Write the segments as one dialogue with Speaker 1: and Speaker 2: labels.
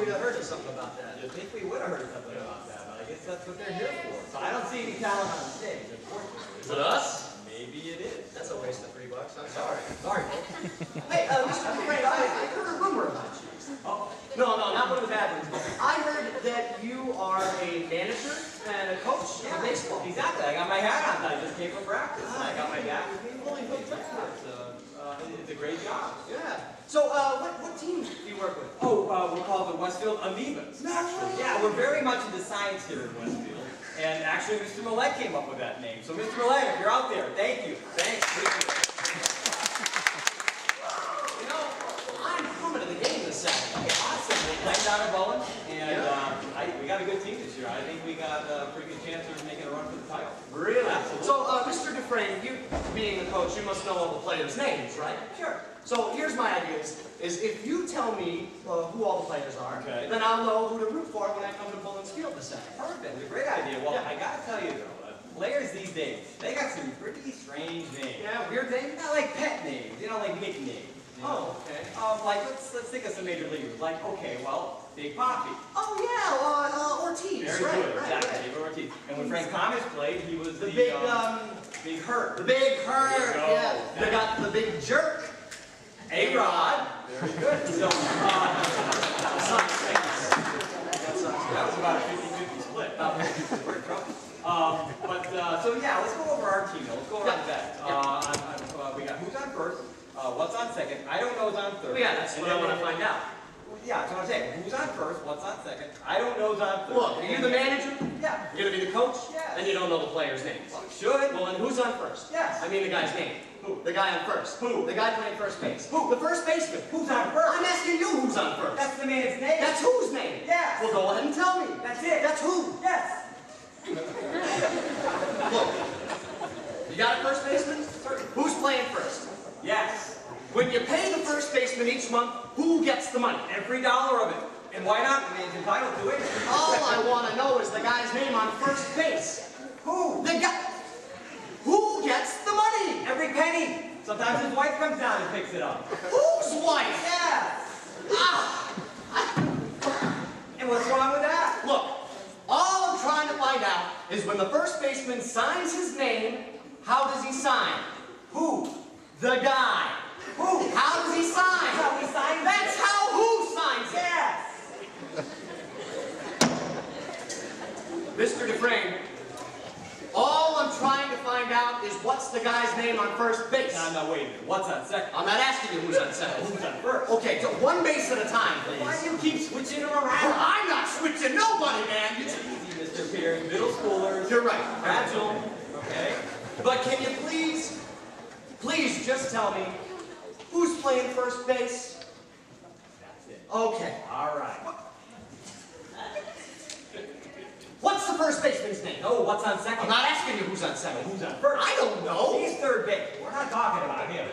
Speaker 1: we'd have heard something about that.
Speaker 2: You'd think we would have heard something about that, but I guess that's what they're here for. So I don't see any talent on the stage, unfortunately.
Speaker 1: Is it us?
Speaker 2: Maybe it is.
Speaker 1: That's a waste of $3. I'm sorry.
Speaker 2: Sorry.
Speaker 1: Hey, Mr. Frank, I heard a rumor about you.
Speaker 2: Oh.
Speaker 1: No, not one of the bad ones. I heard that you are a manager and a coach of baseball.
Speaker 2: Exactly. I got my hat on. I just came from practice. I got my hat with me. Fully hooked up. It's a great job.
Speaker 1: Yeah. So, what team do you work with?
Speaker 2: Oh, we're called the Westfield Amoebas. Naturally. Yeah, we're very much into science here in Westfield. And actually, Mr. Millett came up with that name. So, Mr. Millett, if you're out there, thank you. Thanks.
Speaker 1: You know, I'm coming to the game this Saturday.
Speaker 2: Awesome. We're playing down at Bowen, and we got a good team this year. I think we got a pretty good chance of making a run for the title.
Speaker 1: Really?
Speaker 2: Absolutely.
Speaker 1: So, Mr. Dufresne, you being the coach, you must know all the players' names, right?
Speaker 2: Sure.
Speaker 1: So here's my idea: is if you tell me who all the players are,
Speaker 2: okay,
Speaker 1: then I'll know who to root for when I come to Bullens Field this Saturday.
Speaker 2: Perfect. It's a great idea. Well, I gotta tell you though, players these days, they got some pretty strange names.
Speaker 1: Yeah, weird names.
Speaker 2: Not like pet names, you know, like nicknames. You know?
Speaker 1: Oh, okay.
Speaker 2: Like let's think of some major leaguers. Like, okay, well, Big Poppy.
Speaker 1: Oh yeah, Ortiz.
Speaker 2: Very
Speaker 1: right,
Speaker 2: good,
Speaker 1: right,
Speaker 2: exactly.
Speaker 1: right.
Speaker 2: David Ortiz. And when Frank Thomas played, he was the
Speaker 1: big
Speaker 2: Big Hurt.
Speaker 1: The Big Hurt. Yeah. They got the Big Jerk.
Speaker 2: A-Rod. Very good. So, that was about a 50-50 split. We're in trouble. So yeah, let's go over our team. Let's go over the bet. We got who's on first, what's on second. I don't know who's on third.
Speaker 1: Yeah, that's what I want to find out.
Speaker 2: Yeah, that's what I'm saying. Who's on first, what's on second. I don't know who's on third.
Speaker 1: Look, are you the manager?
Speaker 2: Yeah.
Speaker 1: You're going to be the coach?
Speaker 2: Yeah.
Speaker 1: And you don't know the players' names?
Speaker 2: Well, you should.
Speaker 1: Well, then who's on first?
Speaker 2: Yes.
Speaker 1: I mean the guy's name.
Speaker 2: Who?
Speaker 1: The guy on first.
Speaker 2: Who?
Speaker 1: The guy playing first base.
Speaker 2: Who?
Speaker 1: The first baseman.
Speaker 2: Who's on first?
Speaker 1: I'm asking you who's on first.
Speaker 2: That's the man's name.
Speaker 1: That's whose name?
Speaker 2: Yes.
Speaker 1: Well, go ahead and tell me.
Speaker 2: That's it.
Speaker 1: That's who?
Speaker 2: Yes.
Speaker 1: Look, you got a first baseman? Who's playing first?
Speaker 2: Yes.
Speaker 1: When you pay the first baseman each month, who gets the money?
Speaker 2: Every dollar of it. And why not? The man's entitled to it.
Speaker 1: All I want to know is the guy's name on first base.
Speaker 2: Who?
Speaker 1: The guy. Who gets the money?
Speaker 2: Every penny. Sometimes his wife comes down and picks it up.
Speaker 1: Whose wife?
Speaker 2: Yes. And what's wrong with that?
Speaker 1: Look, all I'm trying to find out is when the first baseman signs his name, how does he sign?
Speaker 2: Who?
Speaker 1: The guy.
Speaker 2: Who?
Speaker 1: How does he sign?
Speaker 2: That's how he signs.
Speaker 1: That's how who signs it.
Speaker 2: Yes.
Speaker 1: Mr. Dufresne, all I'm trying to find out is what's the guy's name on first base.
Speaker 2: No, wait a minute. What's on second?
Speaker 1: I'm not asking you who's on second.
Speaker 2: Who's on first?
Speaker 1: Okay, so one base at a time, please.
Speaker 2: Why do you keep switching them around?
Speaker 1: Well, I'm not switching nobody, man.
Speaker 2: Easy, Mr. Pierce. Middle schoolers.
Speaker 1: You're right.
Speaker 2: Fragile. Okay?
Speaker 1: But can you please just tell me who's playing first base?
Speaker 2: That's it.
Speaker 1: Okay.
Speaker 2: All right.
Speaker 1: What's the first baseman's name?
Speaker 2: No, what's on second?
Speaker 1: I'm not asking you who's on second.
Speaker 2: Who's on first?
Speaker 1: I don't know.
Speaker 2: He's third base. We're not talking about him.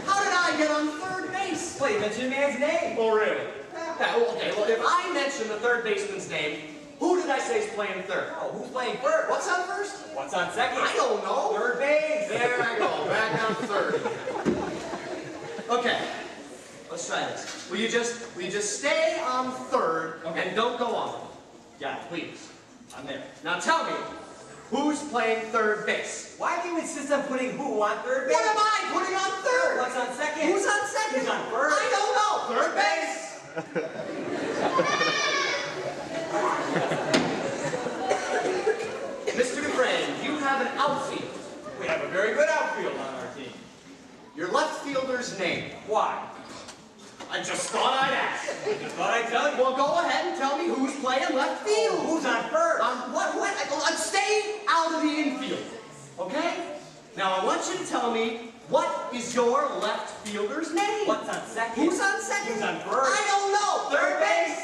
Speaker 1: How did I get on third base?
Speaker 2: Well, you mentioned the man's name.
Speaker 1: Oh, really? Okay, well, if I mention the third baseman's name, who did I say is playing third?
Speaker 2: Oh, who's playing first?
Speaker 1: What's on first?
Speaker 2: What's on second?
Speaker 1: I don't know.
Speaker 2: Third base.
Speaker 1: There I go, back on third. Okay, let's try this. Will you just stay on third and don't go on?
Speaker 2: Yeah,
Speaker 1: Please.
Speaker 2: I'm there.
Speaker 1: Now tell me, who's playing third base?
Speaker 2: Why do you insist on putting who on third base?
Speaker 1: What am I putting on third?
Speaker 2: What's on second?
Speaker 1: Who's on second?
Speaker 2: Who's on first?
Speaker 1: I don't know. Third base. Mr. Dufresne, you have an outfield.
Speaker 2: We have a very good outfield on our team.
Speaker 1: Your left fielder's name.
Speaker 2: Why?
Speaker 1: I just thought I'd ask.
Speaker 2: Just thought I'd tell you.
Speaker 1: Well, go ahead and tell me who's playing left field.
Speaker 2: Who's on first?
Speaker 1: What? Stay out of the infield, okay? Now, I want you to tell me, what is your left fielder's name?
Speaker 2: What's on second?
Speaker 1: Who's on second?
Speaker 2: Who's on first?
Speaker 1: I don't know. Third base.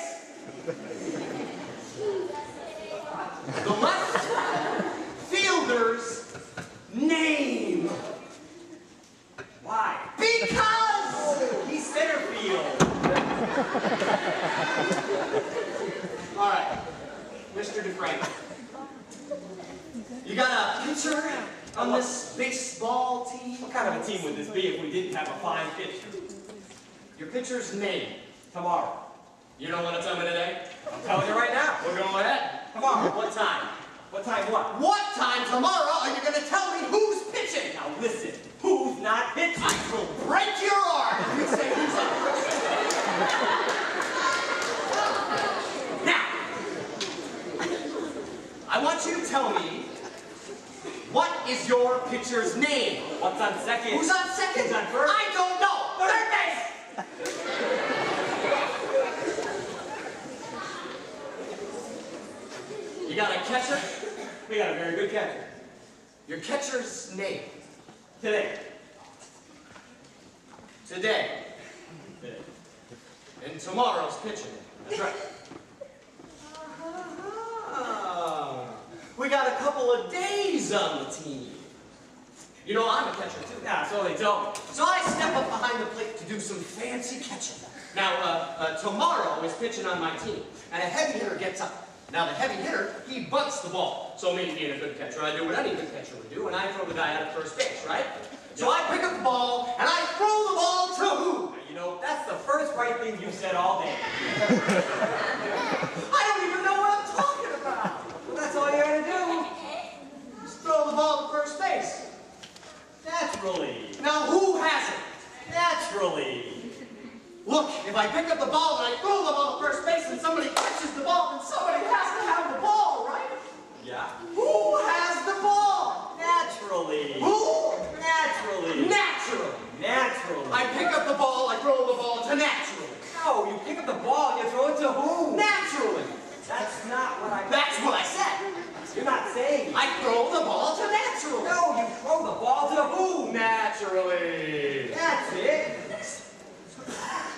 Speaker 1: The left fielder's name.
Speaker 2: Why?
Speaker 1: Because
Speaker 2: He's center field.
Speaker 1: All right, Mr. Dufresne, you got a pitcher on this baseball team?
Speaker 2: What kind of a team would this be if we didn't have a fine pitcher?
Speaker 1: Your pitcher's name.
Speaker 2: Tomorrow.
Speaker 1: You don't want to tell me today?
Speaker 2: I'm telling you right now.
Speaker 1: Well, go ahead.
Speaker 2: Tomorrow.
Speaker 1: What time?
Speaker 2: What time what?
Speaker 1: What time tomorrow are you going to tell me who's pitching?
Speaker 2: Now listen, who's not pitching?
Speaker 1: I will break your arm if you say who's on first. Now, I want you to tell me, what is your pitcher's name?
Speaker 2: What's on second?
Speaker 1: Who's on second?
Speaker 2: Who's on first?
Speaker 1: I don't know. Third base. You got a catcher?
Speaker 2: We got a very good catcher.
Speaker 1: Your catcher's name.
Speaker 2: Today.
Speaker 1: Today.
Speaker 2: Today.
Speaker 1: And tomorrow's pitching.
Speaker 2: That's right.
Speaker 1: We got a couple of days on the team. You know, I'm a catcher too.
Speaker 2: Yeah, so they told me.
Speaker 1: So I step up behind the plate to do some fancy catching. Now, tomorrow is pitching on my team, and a heavy hitter gets up. Now, the heavy hitter, he bunts the ball. So me being a good catcher, I do what any good catcher would do, and I throw the guy out at first base, right? So I pick up the ball, and I throw the ball to who?
Speaker 2: Now, you know, that's the first right thing you've said all day.
Speaker 1: I don't even know what I'm talking about.
Speaker 2: Well, that's all you gotta do.
Speaker 1: Just throw the ball to first base.
Speaker 2: Naturally.
Speaker 1: Now, who has it?
Speaker 2: Naturally.
Speaker 1: Look, if I pick up the ball and I throw the ball to first base and somebody catches the ball, then somebody has to have the ball, right?
Speaker 2: Yeah.
Speaker 1: Who has the ball?
Speaker 2: Naturally.
Speaker 1: Who?
Speaker 2: Naturally.
Speaker 1: Naturally.
Speaker 2: Naturally.
Speaker 1: I pick up the ball, I throw the ball to naturally.
Speaker 2: No, you pick up the ball and you throw it to who?
Speaker 1: Naturally.
Speaker 2: That's not what I...
Speaker 1: That's what I said.
Speaker 2: You're not saying.
Speaker 1: I throw the ball to naturally.
Speaker 2: No, you throw the ball to who?
Speaker 1: Naturally.
Speaker 2: That's it.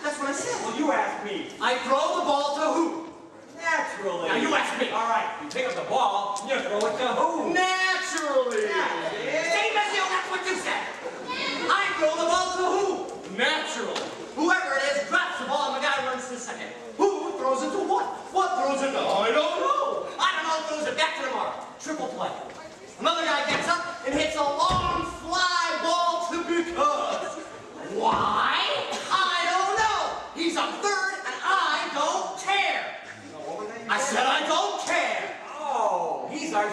Speaker 1: That's what I said.
Speaker 2: Well, you ask me.
Speaker 1: I throw the ball to who?
Speaker 2: Naturally.
Speaker 1: Now you ask me.
Speaker 2: All right, you pick up the ball, you throw it to who?
Speaker 1: Naturally.
Speaker 2: That's it.
Speaker 1: Same as you, that's what you said. I throw the ball to who? Naturally. Whoever it is drops the ball and the guy runs to second. Who throws it to what? What throws it to? I don't know. I don't know who throws it back to the mark. Triple play. Another guy gets up and hits a long fly ball to because. Why? I don't know. He's on third and I don't care.
Speaker 2: What was that you
Speaker 1: I said I don't care.
Speaker 2: Oh, he's our